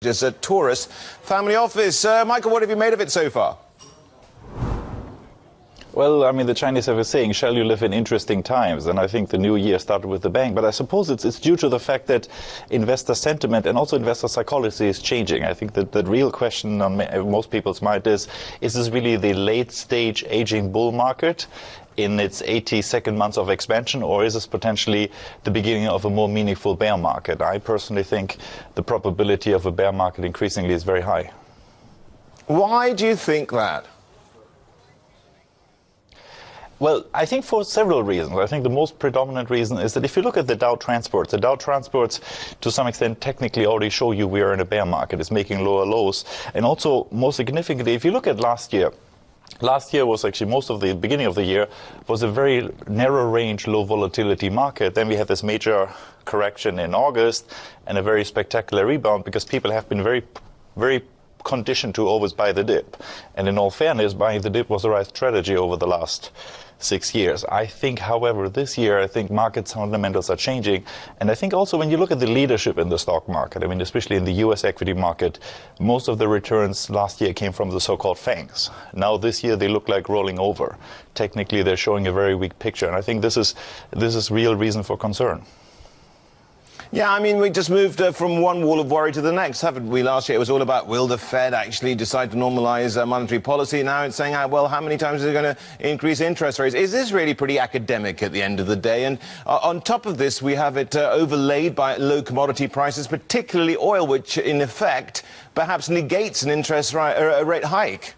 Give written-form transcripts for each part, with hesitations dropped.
Just a tourist family office. Michael, what have you made of it so far? Well, I mean, the Chinese have a saying, shall you live in interesting times? And I think the new year started with the bang. But I suppose it's due to the fact that investor sentiment and also investor psychology is changing. I think that the real question on most people's mind is this really the late stage aging bull market in its 82nd months of expansion, or is this potentially the beginning of a more meaningful bear market? I personally think the probability of a bear market increasingly is very high. Why do you think that? Well, I think for several reasons. I think the most predominant reason is that if you look at the Dow Transports, to some extent technically already show you we are in a bear market. It's making lower lows. And also, more significantly, if you look at last year was actually most of the beginning of the year was a very narrow range, low volatility market. Then we had this major correction in August and a very spectacular rebound because people have been very conditioned to always buy the dip. And in all fairness, buying the dip was the right strategy over the last 6 years. I think, however, this year, I think market fundamentals are changing. And I think also when you look at the leadership in the stock market, I mean, especially in the US equity market, most of the returns last year came from the so-called FANGs. Now this year, they look like rolling over. Technically, they're showing a very weak picture. And I think this is real reason for concern. Yeah, I mean, we just moved from one wall of worry to the next, haven't we? Last year it was all about, will the Fed actually decide to normalize monetary policy? Now it's saying, well, how many times is it going to increase interest rates? Is this really pretty academic at the end of the day? And on top of this, we have it overlaid by low commodity prices, particularly oil, which in effect perhaps negates an interest rate hike.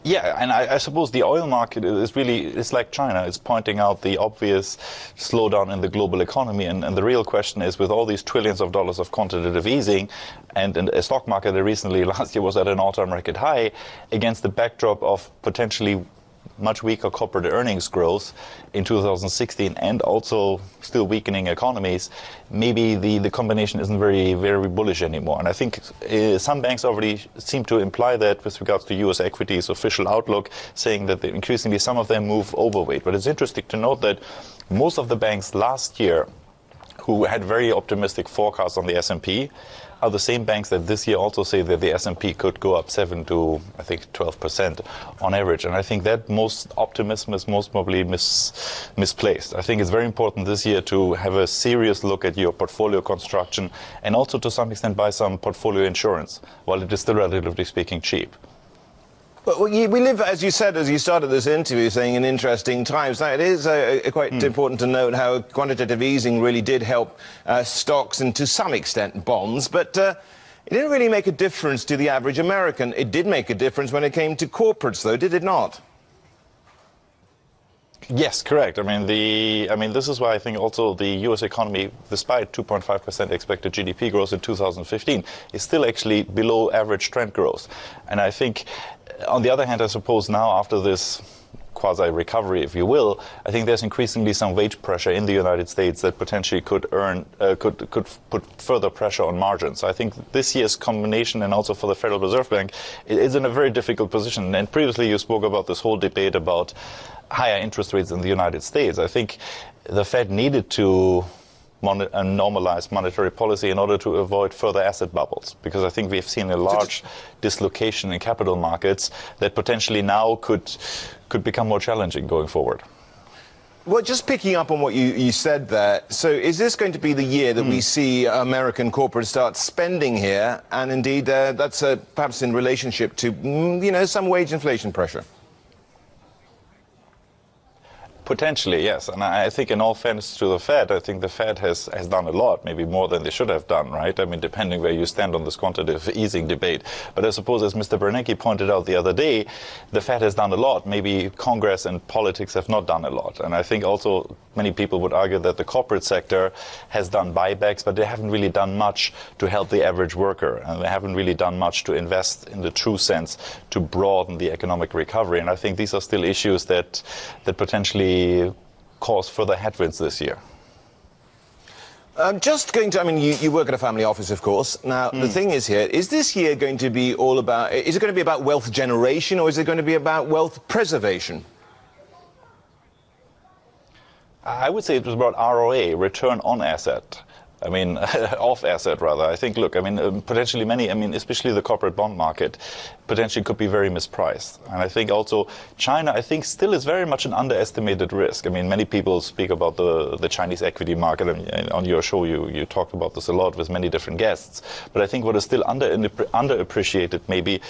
Yeah, and I suppose the oil market is really, it's like China. It's pointing out the obvious slowdown in the global economy. And the real question is, with all these trillions of dollars of quantitative easing and a stock market that recently last year was at an all-time record high, against the backdrop of potentially much weaker corporate earnings growth in 2016 and also still weakening economies, maybe the combination isn't very bullish anymore. And I think some banks already seem to imply that with regards to US equities official outlook, saying that increasingly some of them move overweight. But it's interesting to note that most of the banks last year who had very optimistic forecasts on the S&P are the same banks that this year also say that the S&P could go up 7 to, I think, 12% on average. And I think that most optimism is most probably misplaced. I think it's very important this year to have a serious look at your portfolio construction and also to some extent buy some portfolio insurance, while it is still relatively speaking cheap. Well, we live, as you said, as you started this interview, saying in interesting times. Now, it is quite important to note how quantitative easing really did help stocks and to some extent bonds, but it didn't really make a difference to the average American. It did make a difference when it came to corporates, though, did it not? Yes, correct. I mean, this is why I think also the U.S. economy, despite 2.5% expected GDP growth in 2015, is still actually below average trend growth. And I think, on the other hand, I suppose now after this quasi-recovery, if you will, I think there's increasingly some wage pressure in the United States that potentially could put further pressure on margins. So I think this year's combination, and also for the Federal Reserve Bank, is in a very difficult position. And previously you spoke about this whole debate about higher interest rates in the United States. I think the Fed needed to normalize monetary policy in order to avoid further asset bubbles, because I think we've seen a large dislocation in capital markets that potentially now could become more challenging going forward. Well, just picking up on what you said there, so is this going to be the year that we see American corporates start spending here, and indeed that's perhaps in relationship to some wage inflation pressure? Potentially, yes. And I think in all fairness to the Fed, I think the Fed has done a lot, maybe more than they should have done, right? I mean, depending where you stand on this quantitative easing debate. But I suppose, as Mr. Bernanke pointed out the other day, the Fed has done a lot. Maybe Congress and politics have not done a lot. And I think also many people would argue that the corporate sector has done buybacks, but they haven't really done much to help the average worker. And they haven't really done much to invest in the true sense to broaden the economic recovery. And I think these are still issues that potentially cause further headwinds this year. Just going to, I mean, you work at a family office, of course. Now, the thing is here, is this year going to be all about, is it going to be about wealth generation, or is it going to be about wealth preservation? I would say it was about ROA, return on asset. I mean, off asset rather. I think, look, I mean, potentially many, I mean, especially the corporate bond market, potentially could be very mispriced. And I think also China, I think, still is very much an underestimated risk. I mean, many people speak about the Chinese equity market. I mean, on your show, you talked about this a lot with many different guests. But I think what is still underappreciated maybe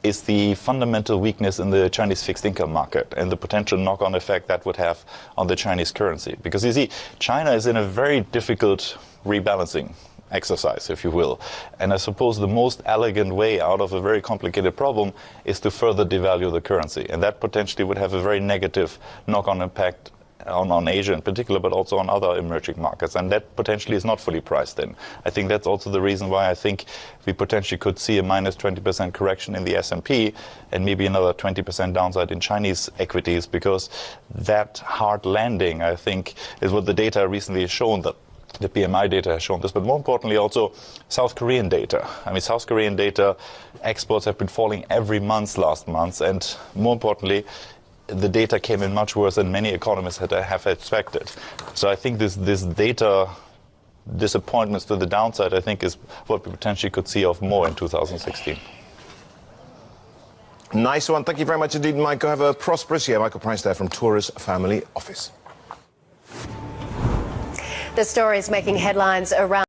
is the fundamental weakness in the Chinese fixed income market and the potential knock-on effect that would have on the Chinese currency. Because you see, China is in a very difficult rebalancing exercise, if you will. And I suppose the most elegant way out of a very complicated problem is to further devalue the currency. And that potentially would have a very negative knock-on impact on Asia in particular, but also on other emerging markets. And that potentially is not fully priced in. I think that's also the reason why I think we potentially could see a minus 20% correction in the S&P and maybe another 20% downside in Chinese equities, because that hard landing, I think, is what the data recently has shown, that the PMI data has shown this, but more importantly also South Korean data. I mean, South Korean data, exports have been falling every month last month, and more importantly, the data came in much worse than many economists have expected. So I think this data disappointments to the downside, I think, is what we potentially could see of more in 2016. Nice one. Thank you very much indeed, Michael. Have a prosperous year. Michael Preiss there from Taurus Family Office. The story is making headlines around